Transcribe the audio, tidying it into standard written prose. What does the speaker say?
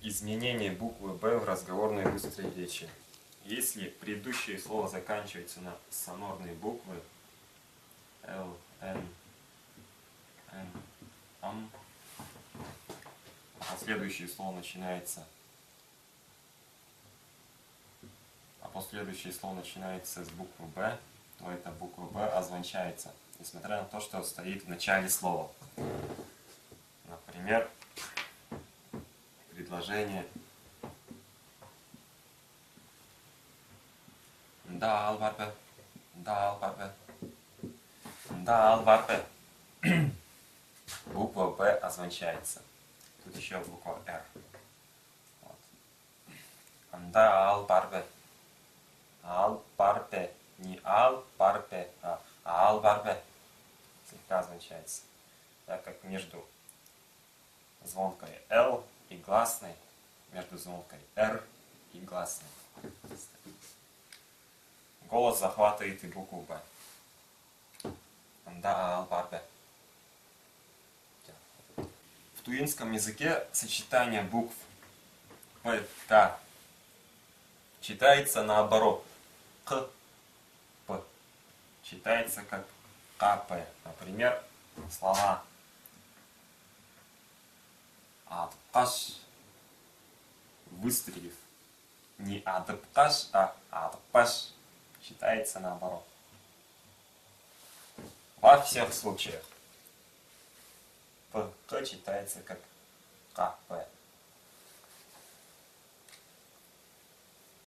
изменение буквы «Б» в разговорной быстрой речи. Если предыдущее слово заканчивается на сонорные буквы Л, Н, Н, Ам, а следующее слово начинается с буквы «Б», то эта буква «Б» озвучается, несмотря на то, что стоит в начале слова. Например, предложение «Дал варпе», «Дал варпе», «Дал варпе». Буква «Б» озвучается. Тут еще буква «Р». Вот. «Дал варпе». «Ал парпе». Не «ал парпе», а «ал варпе». Слегка озвучается. Так как между звонкой «Л» и гласной, между звонкой «Р» и гласной. Голос захватывает и букву «Б». «Дал варпе». В туинском языке сочетание букв «П», «К» читается наоборот. «Х», «П» читается как «КП». Например, слова «Адпкаш», выстрелив. Не «Адпкаш», а «Адпаш» читается наоборот. Во всех случаях «П» читается как «КП».